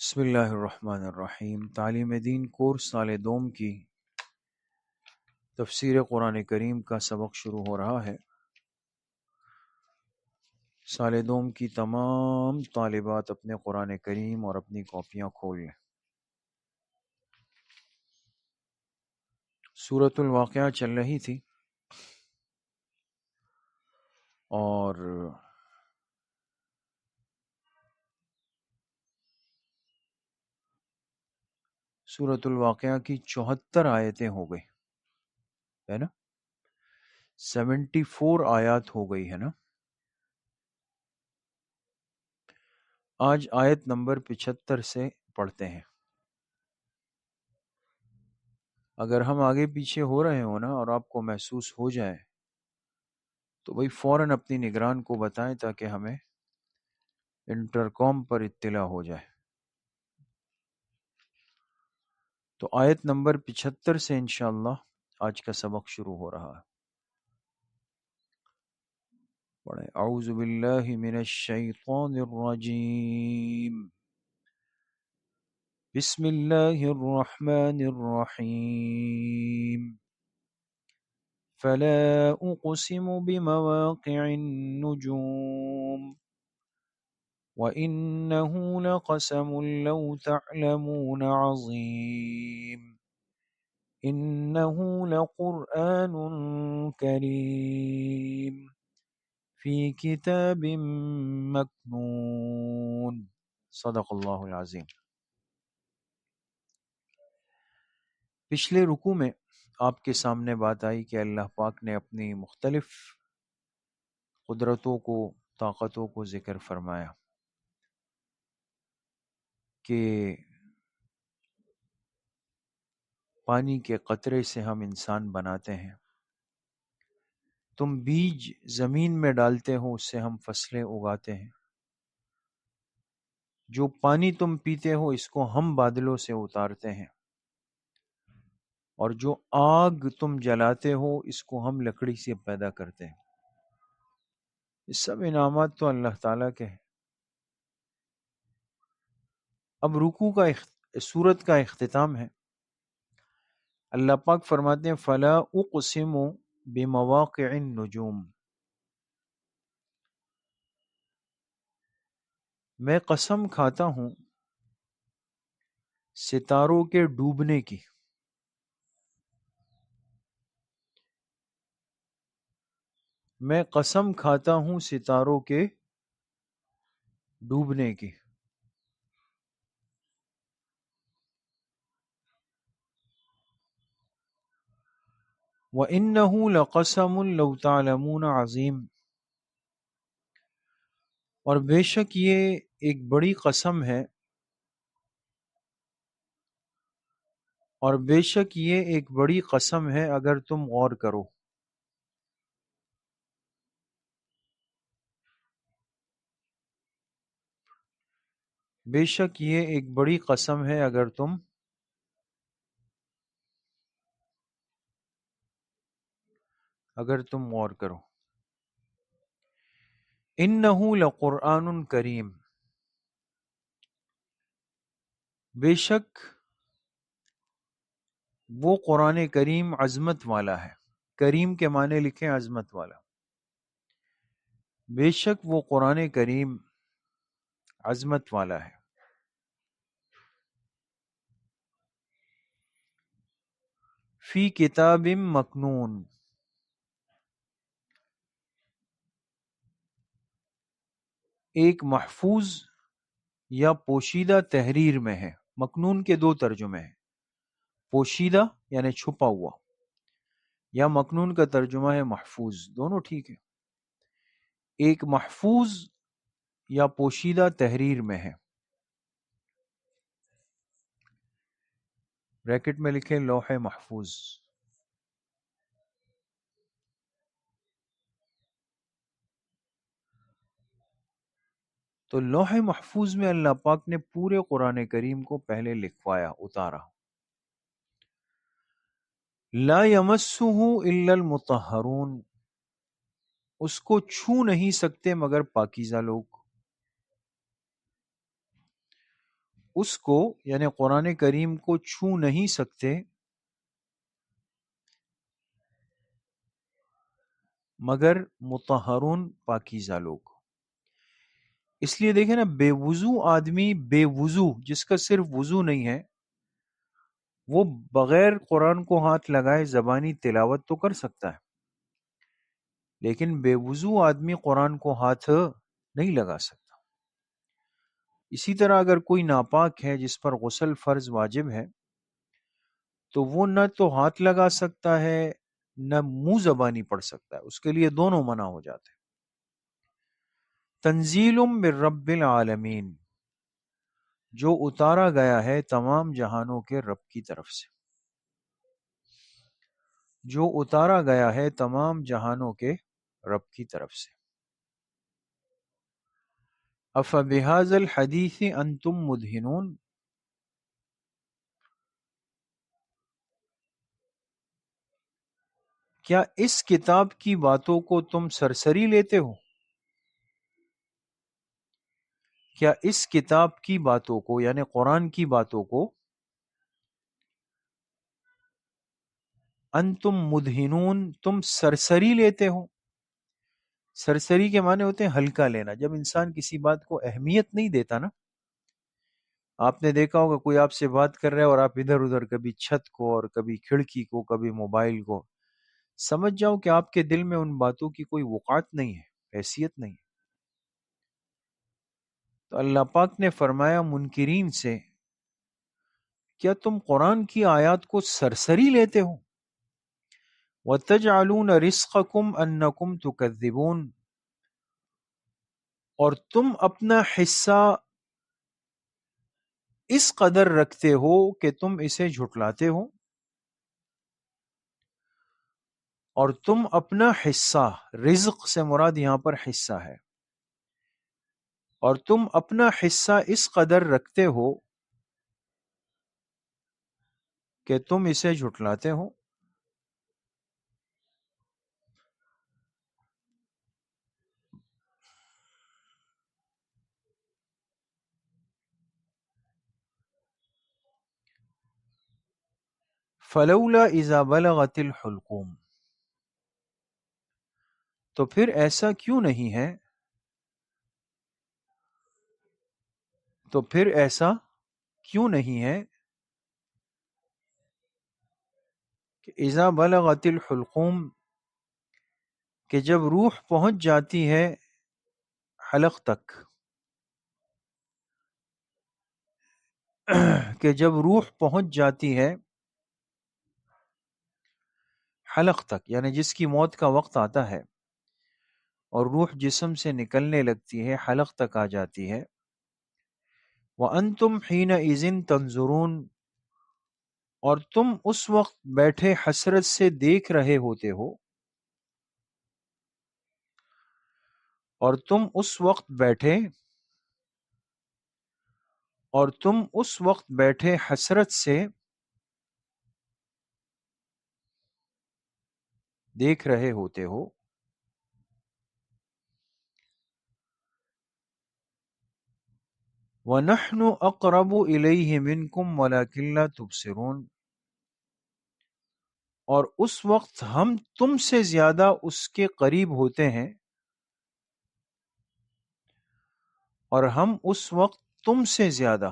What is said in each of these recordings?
بسم اللہ الرحمن الرحیم۔ تعلیم دین کورس سال دوم کی تفسیر قرآن کریم کا سبق شروع ہو رہا ہے۔ سال دوم کی تمام طالبات اپنے قرآن کریم اور اپنی کاپیاں کھول لیں۔ سورۃ الواقعہ چل رہی تھی اور سورۃ الواقعہ کی 74 آیتیں ہو گئی ہے نا، 74 آیات ہو گئی ہے نا۔ آج آیت نمبر 75 سے پڑھتے ہیں۔ اگر ہم آگے پیچھے ہو رہے ہوں نا اور آپ کو محسوس ہو جائے تو بھائی فوراً اپنی نگران کو بتائیں تاکہ ہمیں انٹرکام پر اطلاع ہو جائے۔ تو آیت نمبر 75 سے انشاءاللہ آج کا سبق شروع ہو رہا ہے۔ پڑھیں، اعوذ باللہ من الشیطان الرجیم، بسم اللہ الرحمن الرحیم، فلا اقسم بمواقع النجوم وَإِنَّهُ لَقَسَمٌ لَوْ تَعْلَمُونَ عَظِيمٌ إِنَّهُ لَقُرْآنٌ كَرِيمٌ فِي كِتَابٍ مَّكْنُونٍ۔ صدق اللہ العظیم۔ پچھلے رکوع میں آپ کے سامنے بات آئی کہ اللہ پاک نے اپنی مختلف قدرتوں کو، طاقتوں کو ذکر فرمایا کہ پانی کے قطرے سے ہم انسان بناتے ہیں، تم بیج زمین میں ڈالتے ہو اس سے ہم فصلیں اگاتے ہیں، جو پانی تم پیتے ہو اس کو ہم بادلوں سے اتارتے ہیں، اور جو آگ تم جلاتے ہو اس کو ہم لکڑی سے پیدا کرتے ہیں۔ یہ سب انعامات تو اللہ تعالیٰ کے ہیں۔ اب رکوع کا سورت کا اختتام ہے۔ اللہ پاک فرماتے ہیں فلا اقسم بمواقع النجوم، میں قسم کھاتا ہوں ستاروں کے ڈوبنے کی۔ میں قسم کھاتا ہوں ستاروں کے ڈوبنے کی۔ وَإِنَّهُ لَقَسَمٌ لَوْ تَعْلَمُونَ عَظِيمٌ، اور بے شک یہ ایک بڑی قسم ہے، اور بے شک یہ ایک بڑی قسم ہے اگر تم غور کرو۔ بے شک یہ ایک بڑی قسم ہے اگر تم غور کرو۔ اِنَّهُ لَقُرْآنٌ کریم، بے شک وہ قرآن کریم عظمت والا ہے۔ کریم کے معنی لکھیں عظمت والا۔ بے شک وہ قرآن کریم عظمت والا ہے۔ فی کتاب مکنون، ایک محفوظ یا پوشیدہ تحریر میں ہے۔ مکنون کے دو ترجمے ہیں، پوشیدہ یعنی چھپا ہوا، یا مکنون کا ترجمہ ہے محفوظ، دونوں ٹھیک ہے۔ ایک محفوظ یا پوشیدہ تحریر میں ہے۔ بریکٹ میں لکھیں لوح محفوظ۔ تو لوح محفوظ میں اللہ پاک نے پورے قرآن کریم کو پہلے لکھوایا، اتارا۔ لا یمسہ الا المطہرون، اس کو چھو نہیں سکتے مگر پاکیزہ لوگ۔ اس کو یعنی قرآن کریم کو چھو نہیں سکتے مگر مطہرون پاکیزہ لوگ. اس لیے دیکھیں نا، بے وضو آدمی، بے وضو جس کا صرف وضو نہیں ہے، وہ بغیر قرآن کو ہاتھ لگائے زبانی تلاوت تو کر سکتا ہے، لیکن بے وضو آدمی قرآن کو ہاتھ نہیں لگا سکتا. اسی طرح اگر کوئی ناپاک ہے جس پر غسل فرض واجب ہے، تو وہ نہ تو ہاتھ لگا سکتا ہے نہ منہ زبانی پڑھ سکتا ہے، اس کے لیے دونوں منع ہو جاتے ہیں. تنزیل من رب العالمین، جو اتارا گیا ہے تمام جہانوں کے رب کی طرف سے، جو اتارا گیا ہے تمام جہانوں کے رب کی طرف سے. افبہذا الحدیث انتم مدہنون، کیا اس کتاب کی باتوں کو تم سرسری لیتے ہو؟ کیا اس کتاب کی باتوں کو یعنی قرآن کی باتوں کو انتم مدہنون، تم سرسری لیتے ہو؟ سرسری کے معنی ہوتے ہیں ہلکا لینا. جب انسان کسی بات کو اہمیت نہیں دیتا نا، آپ نے دیکھا ہوگا کوئی آپ سے بات کر رہا ہے اور آپ ادھر ادھر کبھی چھت کو اور کبھی کھڑکی کو کبھی موبائل کو، سمجھ جاؤ کہ آپ کے دل میں ان باتوں کی کوئی وقعت نہیں ہے، حیثیت نہیں ہے. تو اللہ پاک نے فرمایا منکرین سے، کیا تم قرآن کی آیات کو سرسری لیتے ہو؟ وَتَجْعَلُونَ رِزْقَكُمْ أَنَّكُمْ تُكَذِّبُونَ، اور تم اپنا حصہ اس قدر رکھتے ہو کہ تم اسے جھٹلاتے ہو. اور تم اپنا حصہ، رزق سے مراد یہاں پر حصہ ہے، اور تم اپنا حصہ اس قدر رکھتے ہو کہ تم اسے جھٹلاتے ہو. فَلَوْلَا إِذَا بَلَغَتِ الْحُلْقُومَ، تو پھر ایسا کیوں نہیں ہے، تو پھر ایسا کیوں نہیں ہے کہ اذا بلغت الحلقوم، کہ جب روح پہنچ جاتی ہے حلق تک، کہ جب روح پہنچ جاتی ہے حلق تک، یعنی جس کی موت کا وقت آتا ہے اور روح جسم سے نکلنے لگتی ہے، حلق تک آ جاتی ہے. وَأَنْتُمْ حِينَئِذٍ تَنْظُرُونَ، اور تم اس وقت بیٹھے حسرت سے دیکھ رہے ہوتے ہو، اور تم اس وقت بیٹھے، اور تم اس وقت بیٹھے حسرت سے دیکھ رہے ہوتے ہو. وَنَحْنُ أَقْرَبُ إِلَيْهِ مِنْكُمْ وَلَكِنْ لَا تُبْصِرُونَ، اور اس وقت ہم تم سے زیادہ اس کے قریب ہوتے ہیں، اور ہم اس وقت تم سے زیادہ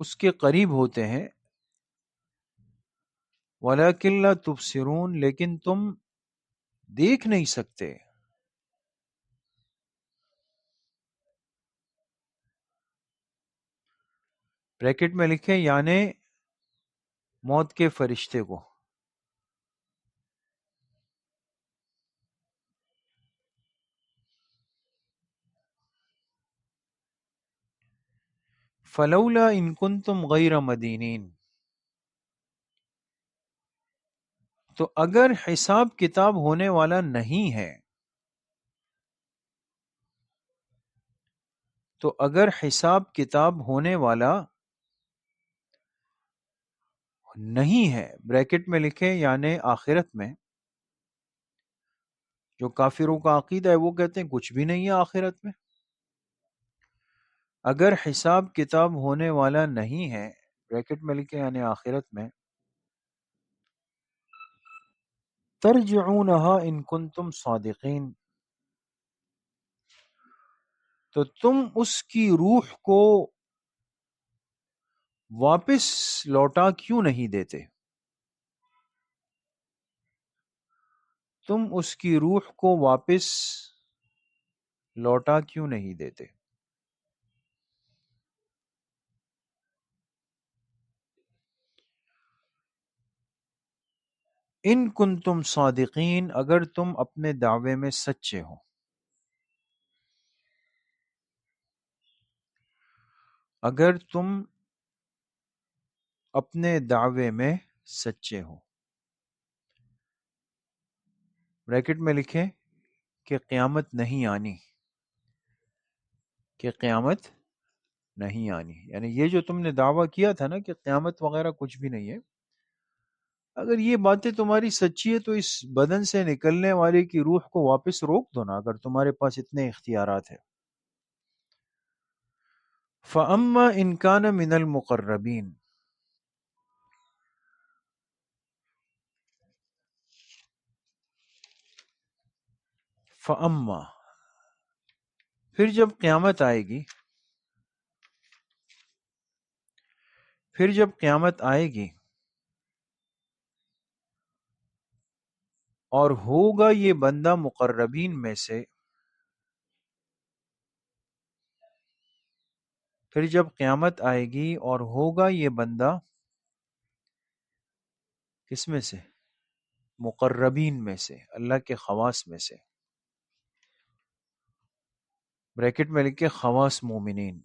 اس کے قریب ہوتے ہیں. وَلَكِنْ لَا تُبْصِرُونَ، لیکن تم دیکھ نہیں سکتے. بریکٹ میں لکھیں یعنی موت کے فرشتے کو. فلولا ان کنتم غیر مدینین، تو اگر حساب کتاب ہونے والا نہیں ہے، تو اگر حساب کتاب ہونے والا نہیں ہے، بریکٹ میں لکھیں یعنی آخرت میں جو کافروں کا عقیدہ ہے وہ کہتے ہیں کچھ بھی نہیں ہے آخرت میں. اگر حساب کتاب ہونے والا نہیں ہے، بریکٹ میں لکھے یعنی آخرت میں، ترجعونہا ان کنتم صادقین، تو تم اس کی روح کو واپس لوٹا کیوں نہیں دیتے؟ تم اس کی روح کو واپس لوٹا کیوں نہیں دیتے؟ ان کنتم صادقین، اگر تم اپنے دعوے میں سچے ہو. اگر تم اپنے دعوے میں سچے ہو. بریکٹ میں لکھیں کہ قیامت نہیں آنی، کہ قیامت نہیں آنی، یعنی یہ جو تم نے دعویٰ کیا تھا نا کہ قیامت وغیرہ کچھ بھی نہیں ہے، اگر یہ باتیں تمہاری سچی ہے تو اس بدن سے نکلنے والے کی روح کو واپس روک دو نا، اگر تمہارے پاس اتنے اختیارات ہیں. فَأَمَّا إِن كَانَ مِنَ الْمُقَرَّبِينَ، فَأَمَّا، پھر جب قیامت آئے گی، پھر جب قیامت آئے گی اور ہوگا یہ بندہ مقربین میں سے، پھر جب قیامت آئے گی اور ہوگا یہ بندہ کس میں سے؟ مقربین میں سے، اللہ کے خواص میں سے. بریکٹ میں لکھے خواص مومنین.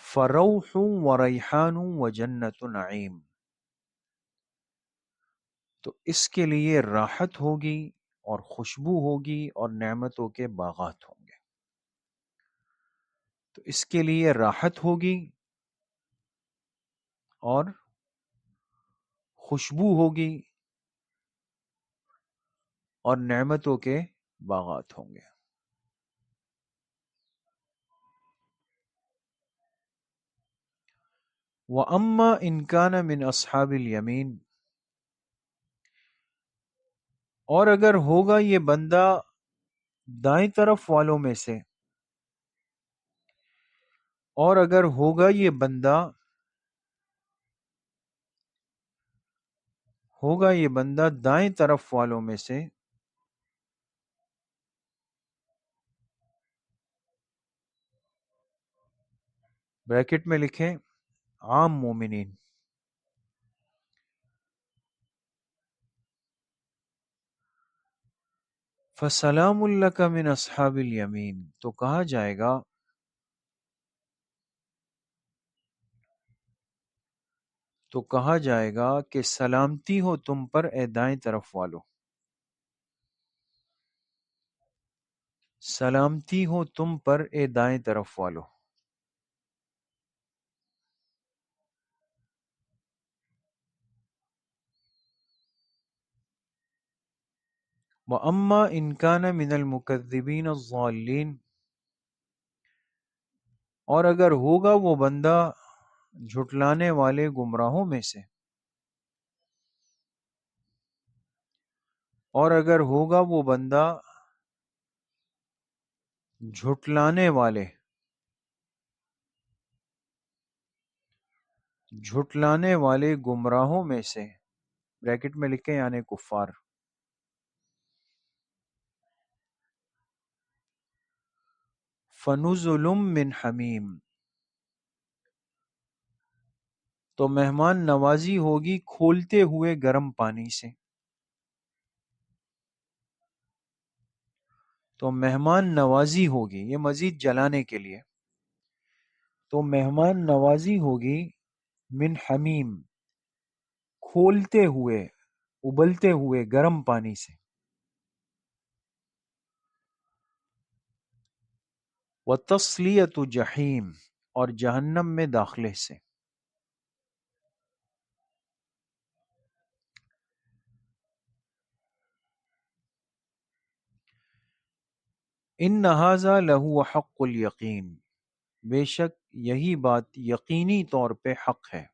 فروح وریحان وجنت نعیم، تو اس کے لیے راحت ہوگی اور خوشبو ہوگی اور نعمتوں کے باغات ہوں گے. تو اس کے لیے راحت ہوگی اور خوشبو ہوگی اور نعمتوں کے باغات ہوں گے. وَأَمَّا إِن كَانَ مِنْ أَصْحَابِ الْيَمِينَ، اور اگر ہوگا یہ بندہ دائیں طرف والوں میں سے، اور اگر ہوگا یہ بندہ، ہوگا یہ بندہ دائیں طرف والوں میں سے، بریکٹ میں لکھیں عام مومنین. فَسَلَامٌ لَكَ مِنْ أَصْحَابِ الْيَمِينَ، تو کہا جائے گا، تو کہا جائے گا کہ سلامتی ہو تم پر اے دائیں طرف والو، سلامتی ہو تم پر اے دائیں طرف والو. وَأَمَّا إِن كَانَ مِنَ الْمُكَذِّبِينَ الضَّالِّينَ، اور اگر ہوگا وہ بندہ جھٹلانے والے گمراہوں میں سے، اور اگر ہوگا وہ بندہ جھٹلانے والے، جھٹلانے والے گمراہوں میں سے، بریکٹ میں لکھیں یعنی کفار. فَنُزُلٌ مِّنْ حَمِيمٍ، تو مہمان نوازی ہوگی کھولتے ہوئے گرم پانی سے. تو مہمان نوازی ہوگی، یہ مزید جلانے کے لیے، تو مہمان نوازی ہوگی من حمیم، کھولتے ہوئے، ابلتے ہوئے گرم پانی سے. وَتَصْلِيَةُ جَحِيمٍ، اور جہنم میں داخلے سے. ان ھذا لہو حق الیقین، بے شک یہی بات یقینی طور پہ حق ہے.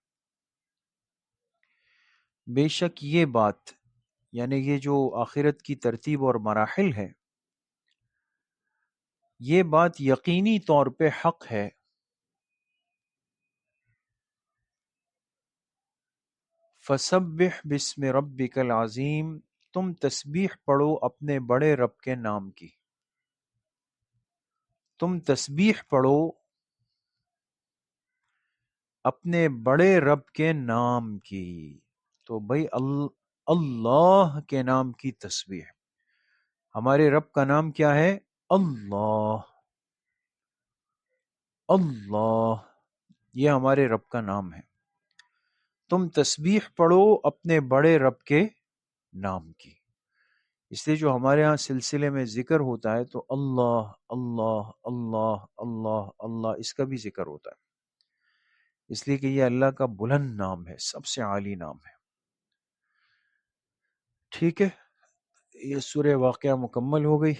بے شک یہ بات، یعنی یہ جو آخرت کی ترتیب اور مراحل ہے، یہ بات یقینی طور پہ حق ہے. فسبح بسم ربک العظیم، تم تسبیح پڑھو اپنے بڑے رب کے نام کی. تم تسبیح پڑھو اپنے بڑے رب کے نام کی. تو بھائی اللہ کے نام کی تسبیح. ہمارے رب کا نام کیا ہے؟ اللہ. اللہ، یہ ہمارے رب کا نام ہے. تم تسبیح پڑھو اپنے بڑے رب کے نام کی. اس لیے جو ہمارے ہاں سلسلے میں ذکر ہوتا ہے تو اللہ اللہ اللہ اللہ اللہ، اس کا بھی ذکر ہوتا ہے، اس لیے کہ یہ اللہ کا بلند نام ہے، سب سے عالی نام ہے. ٹھیک ہے، یہ سورہ واقعہ مکمل ہو گئی.